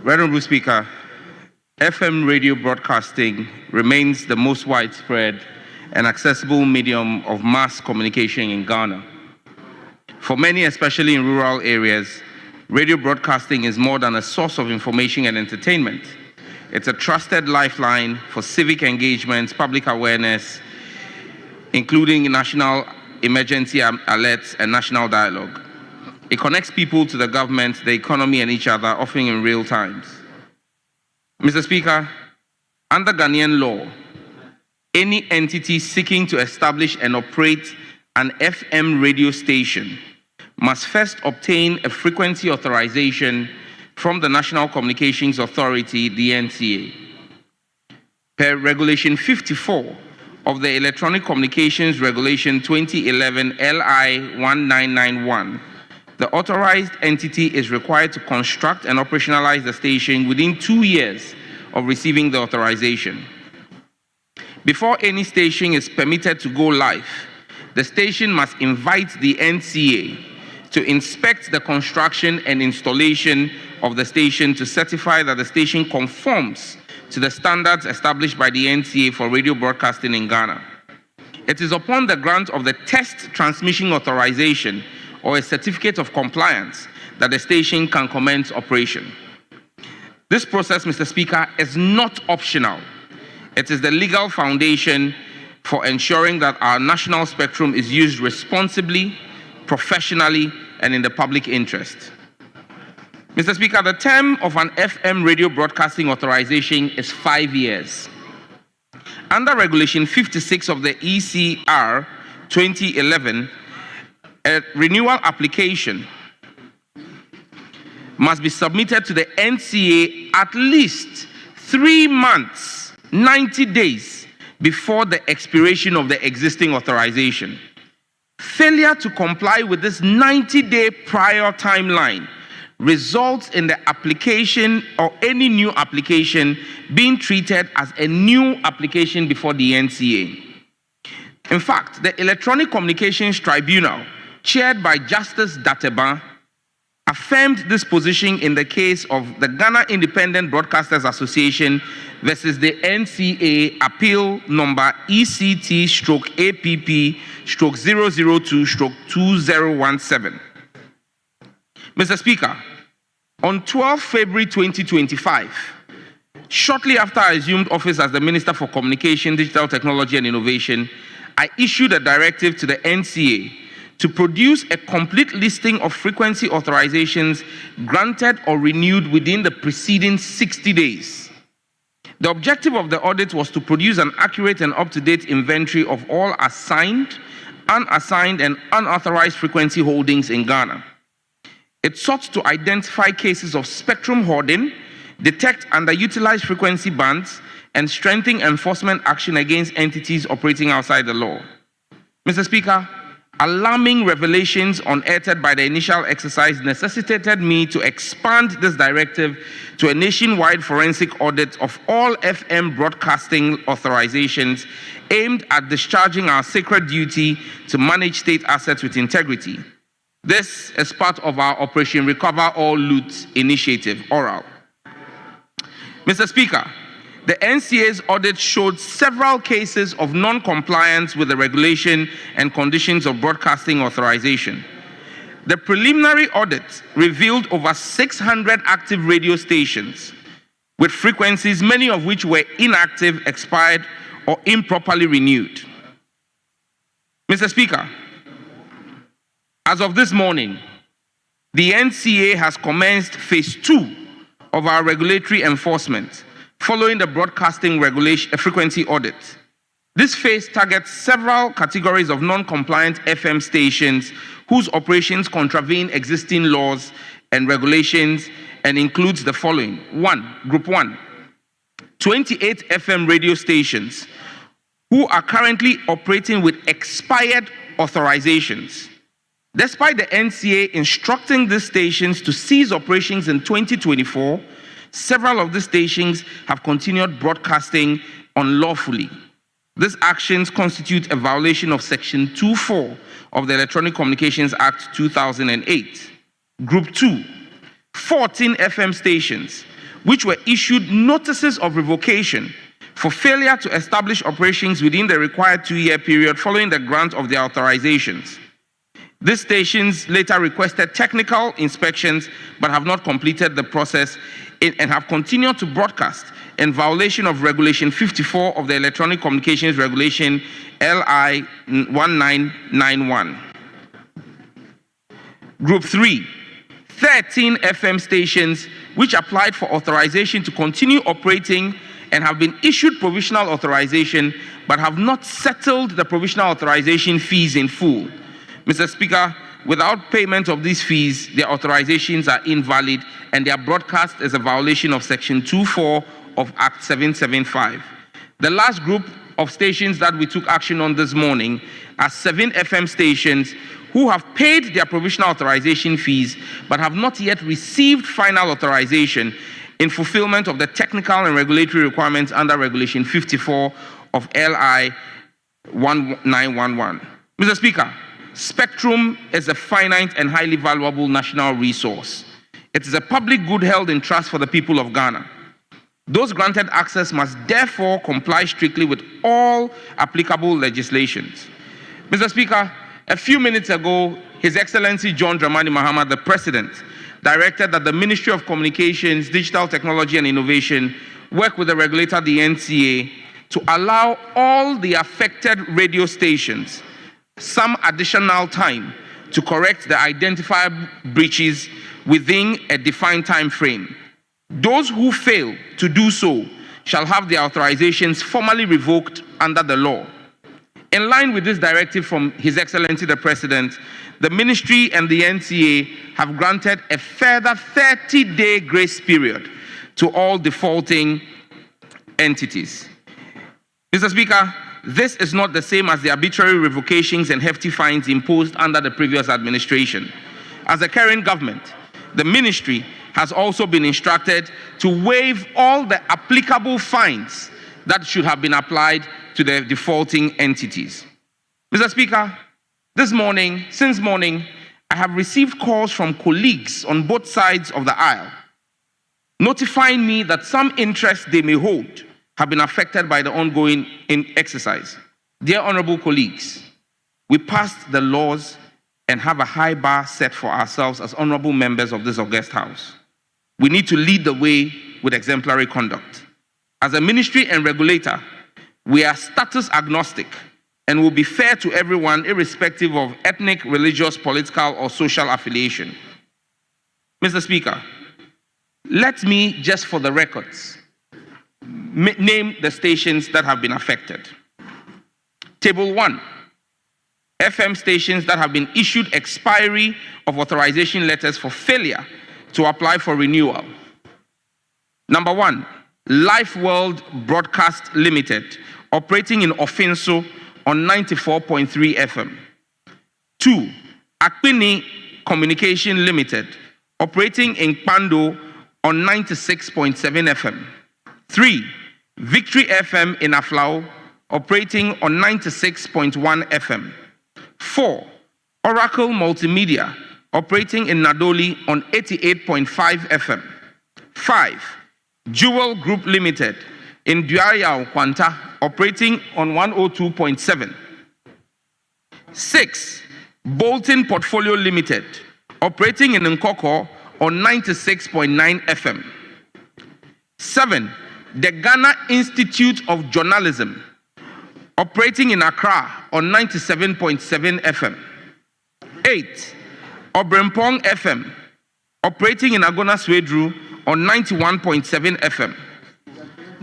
Right Honourable Speaker, FM radio broadcasting remains the most widespread and accessible medium of mass communication in Ghana. For many, especially in rural areas, radio broadcasting is more than a source of information and entertainment. It's a trusted lifeline for civic engagement, public awareness, including national emergency alerts and national dialogue. It connects people to the government, the economy, and each other, often in real times. Mr. Speaker, under Ghanaian law, any entity seeking to establish and operate an FM radio station must first obtain a frequency authorization from the National Communications Authority, the NCA. Per Regulation 54 of the Electronic Communications Regulation 2011 LI 1991, the authorized entity is required to construct and operationalize the station within 2 years of receiving the authorization. Before any station is permitted to go live, the station must invite the NCA to inspect the construction and installation of the station to certify that the station conforms to the standards established by the NCA for radio broadcasting in Ghana. It is upon the grant of the test transmission authorization or a certificate of compliance that the station can commence operation. This process, Mr. Speaker, is not optional. It is the legal foundation for ensuring that our national spectrum is used responsibly, professionally, and in the public interest. Mr. Speaker, the term of an FM radio broadcasting authorization is 5 years. Under Regulation 56 of the ECR 2011, a renewal application must be submitted to the NCA at least 3 months, 90 days before the expiration of the existing authorization. Failure to comply with this 90-day prior timeline results in the application or any new application being treated as a new application before the NCA. In fact, the Electronic Communications Tribunal, chaired by Justice Dateba, affirmed this position in the case of the Ghana Independent Broadcasters Association versus the NCA Appeal Number ECT/APP/002/2017. Mr. Speaker, on 12 February 2025, shortly after I assumed office as the Minister for Communication, Digital Technology and Innovation, I issued a directive to the NCA to produce a complete listing of frequency authorizations granted or renewed within the preceding 60 days. The objective of the audit was to produce an accurate and up-to-date inventory of all assigned, unassigned, and unauthorized frequency holdings in Ghana. It sought to identify cases of spectrum hoarding, detect underutilized frequency bands, and strengthen enforcement action against entities operating outside the law. Mr. Speaker, alarming revelations unearthed by the initial exercise necessitated me to expand this directive to a nationwide forensic audit of all FM broadcasting authorizations aimed at discharging our sacred duty to manage state assets with integrity. This is part of our Operation Recover All Loot initiative, ORAL. Mr. Speaker, the NCA's audit showed several cases of non-compliance with the regulation and conditions of broadcasting authorization. The preliminary audit revealed over 600 active radio stations with frequencies, many of which were inactive, expired, or improperly renewed. Mr. Speaker, as of this morning, the NCA has commenced phase 2 of our regulatory enforcement following the broadcasting regulation frequency audit. This phase targets several categories of non-compliant FM stations whose operations contravene existing laws and regulations and includes the following. Group 1, 28 FM radio stations who are currently operating with expired authorizations. Despite the NCA instructing these stations to cease operations in 2024, several of these stations have continued broadcasting unlawfully. These actions constitute a violation of Section 2.4 of the Electronic Communications Act 2008. Group 2, 14 FM stations which were issued notices of revocation for failure to establish operations within the required 2-year period following the grant of their authorizations. These stations later requested technical inspections but have not completed the process and have continued to broadcast in violation of Regulation 54 of the Electronic Communications Regulation LI 1991. Group 3, 13 FM stations which applied for authorization to continue operating and have been issued provisional authorization but have not settled the provisional authorization fees in full. Mr. Speaker, without payment of these fees, their authorizations are invalid and their broadcast is a violation of Section 24 of Act 775. The last group of stations that we took action on this morning are 7 FM stations who have paid their provisional authorization fees but have not yet received final authorization in fulfillment of the technical and regulatory requirements under Regulation 54 of LI 1911. Mr. Speaker, spectrum is a finite and highly valuable national resource. It is a public good held in trust for the people of Ghana. Those granted access must therefore comply strictly with all applicable legislations. Mr. Speaker, a few minutes ago, His Excellency John Dramani Mahama, the President, directed that the Ministry of Communications, Digital Technology and Innovation work with the regulator, the NCA, to allow all the affected radio stations some additional time to correct the identified breaches within a defined time frame. Those who fail to do so shall have their authorizations formally revoked under the law. In line with this directive from His Excellency the President, the Ministry and the NCA have granted a further 30-day grace period to all defaulting entities. Mr. Speaker, this is not the same as the arbitrary revocations and hefty fines imposed under the previous administration. As the current government, the Ministry has also been instructed to waive all the applicable fines that should have been applied to the defaulting entities. Mr. Speaker, since morning, I have received calls from colleagues on both sides of the aisle, notifying me that some interests they may hold have been affected by the ongoing exercise. Dear honorable colleagues, we passed the laws and have a high bar set for ourselves as honorable members of this august house. We need to lead the way with exemplary conduct. As a ministry and regulator, we are status agnostic and will be fair to everyone irrespective of ethnic, religious, political, or social affiliation. Mr. Speaker, let me, just for the records, name the stations that have been affected. Table 1, FM stations that have been issued expiry of authorization letters for failure to apply for renewal. Number 1, Life World Broadcast Limited, operating in Ofinso on 94.3 FM. 2, Akpini Communication Limited, operating in Pando on 96.7 FM. 3, Victory FM in Aflao, operating on 96.1 FM. 4, Oracle Multimedia, operating in Nadoli on 88.5 FM. 5, Jewel Group Limited in Duaya Kwanta, operating on 102.7. 6, Bolton Portfolio Limited, operating in Nkoko on 96.9 FM. 7, the Ghana Institute of Journalism, operating in Accra on 97.7 FM. 8, Obrempong FM, operating in Agona Swedru on 91.7 FM.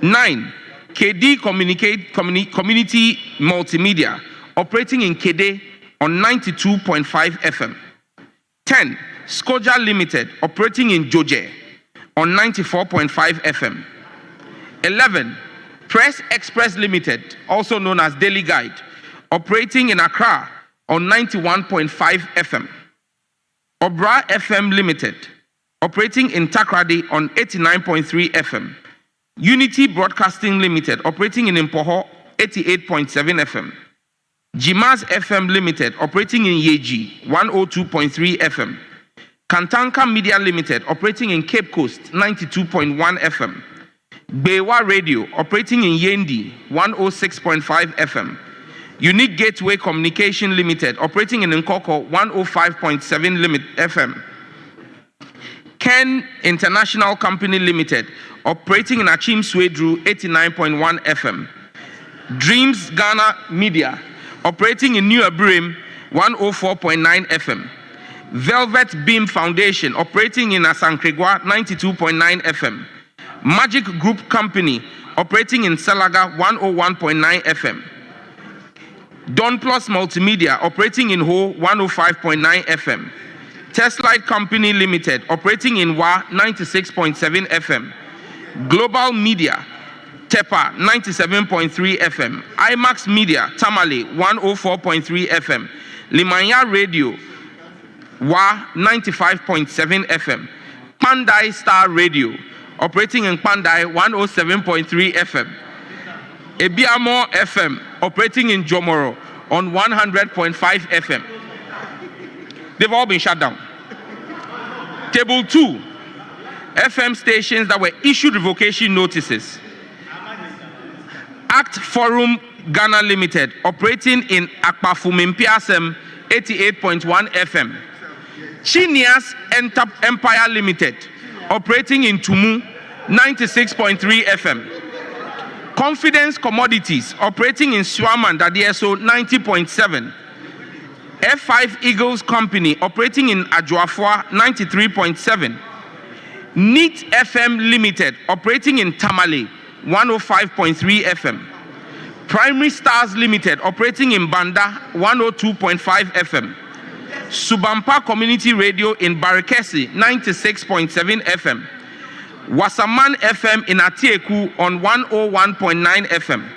9, KD Community Multimedia, operating in Kede on 92.5 FM. 10, Skoja Limited, operating in Joje on 94.5 FM. 11, Press Express Limited, also known as Daily Guide, operating in Accra on 91.5 FM. Obra FM Limited, operating in Takrady on 89.3 FM. Unity Broadcasting Limited, operating in Impoho, 88.7 FM. Jimas FM Limited, operating in Yeji, 102.3 FM. Kantanka Media Limited, operating in Cape Coast, 92.1 FM. Bewa Radio, operating in Yendi, 106.5 FM. Unique Gateway Communication Limited, operating in Nkoko, 105.7 FM. Ken International Company Limited, operating in Achim Swedru, 89.1 FM. Dreams Ghana Media, operating in New Abrim, 104.9 FM. Velvet Beam Foundation, operating in Asankregwa, 92.9 FM. Magic Group Company, operating in Salaga, 101.9 FM. Don Plus Multimedia, operating in Ho, 105.9 FM. Testlight Company Limited, operating in Wa, 96.7 FM. Global Media, Tepa, 97.3 FM. IMAX Media, Tamale, 104.3 FM. Limanya Radio, Wa, 95.7 FM. Pandai Star Radio, operating in Pandai, 107.3 FM. Ebiamo FM, operating in Jomoro, on 100.5 FM. They've all been shut down. Table 2, FM stations that were issued revocation notices. Act Forum Ghana Limited, operating in Akpafumimpiasem, 88.1 FM. Chinias Empire Limited, operating in Tumu, 96.3 FM. Confidence Commodities, operating in Swaman, Dadieso, 90.7. F5 Eagles Company, operating in Ajuafua, 93.7. Neat FM Limited, operating in Tamale, 105.3 FM. Primary Stars Limited, operating in Banda, 102.5 FM. Subampa Community Radio in Barakesi, 96.7 FM. Wasaman FM in Atieku on 101.9 FM.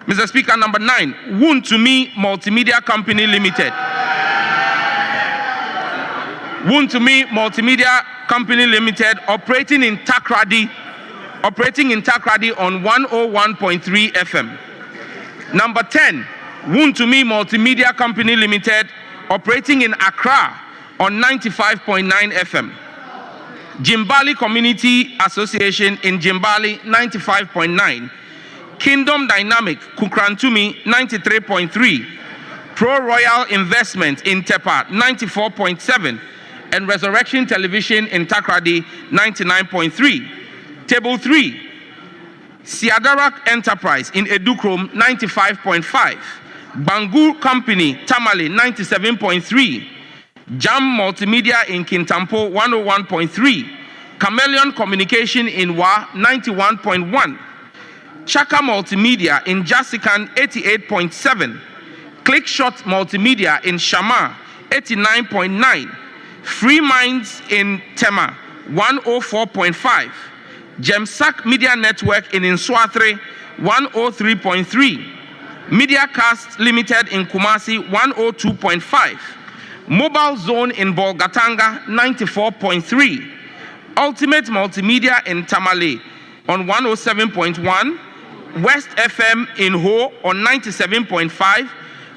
Mr. Speaker, number 9, Woon to Me Multimedia Company Limited. Woon to Me Multimedia Company Limited, operating in Takrady on 101.3 FM. Number 10, Woon to Me Multimedia Company Limited, operating in Accra on 95.9 FM. Jimbali Community Association in Jimbali, 95.9. Kingdom Dynamic, Kukrantumi, 93.3. Pro Royal Investment in Tepa, 94.7. And Resurrection Television in Takrady, 99.3. Table 3, Siadarak Enterprise in Edukrom, 95.5. Bangu Company, Tamale, 97.3. Jam Multimedia in Kintampo, 101.3. Chameleon Communication in Wa, 91.1. Chaka Multimedia in Jasikan, 88.7. Clickshot Multimedia in Shama, 89.9. Free Minds in Tema, 104.5. Gemsak Media Network in Nswatre, 103.3. Mediacast Limited in Kumasi, 102.5. Mobile Zone in Bolgatanga, 94.3. Ultimate Multimedia in Tamale on 107.1. West FM in Ho on 97.5.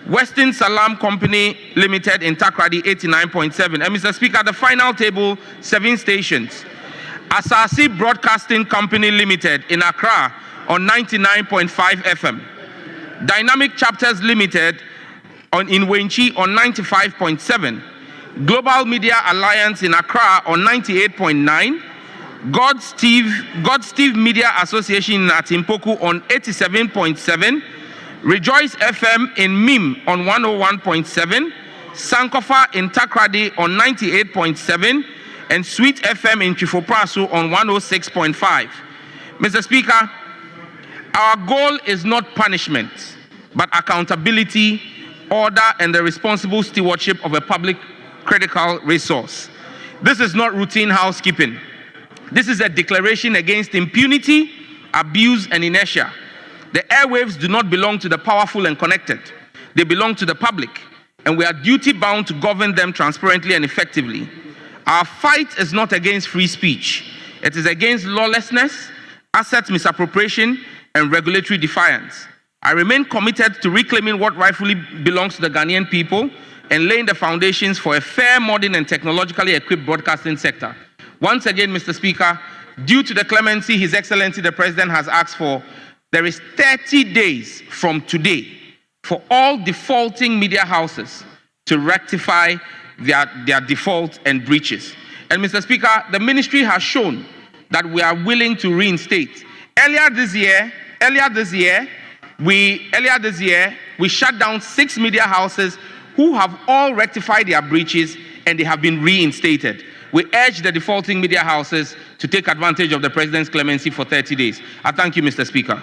Western Salam Company Limited in Takrady, 89.7. And Mr. Speaker, the final table, 7 stations. Asasi Broadcasting Company Limited in Accra on 99.5 FM. Dynamic Chapters Limited in Wenchi on 95.7. Global Media Alliance in Accra on 98.9. God Steve Media Association in Atimpoku on 87.7. Rejoice FM in Mim on 101.7. Sankofa in Takrady on 98.7. And Sweet FM in Chifopraso on 106.5. Mr. Speaker, our goal is not punishment, but accountability, order, and the responsible stewardship of a public critical resource. This is not routine housekeeping. This is a declaration against impunity, abuse, and inertia. The airwaves do not belong to the powerful and connected. They belong to the public, and we are duty-bound to govern them transparently and effectively. Our fight is not against free speech. It is against lawlessness, asset misappropriation, and regulatory defiance. I remain committed to reclaiming what rightfully belongs to the Ghanaian people and laying the foundations for a fair, modern, and technologically equipped broadcasting sector. Once again, Mr. Speaker, due to the clemency His Excellency the President has asked for, there is 30 days from today for all defaulting media houses to rectify their default and breaches. And Mr. Speaker, the ministry has shown that we are willing to reinstate. Earlier this year, we shut down 6 media houses who have all rectified their breaches and they have been reinstated. We urge the defaulting media houses to take advantage of the President's clemency for 30 days. I thank you, Mr. Speaker.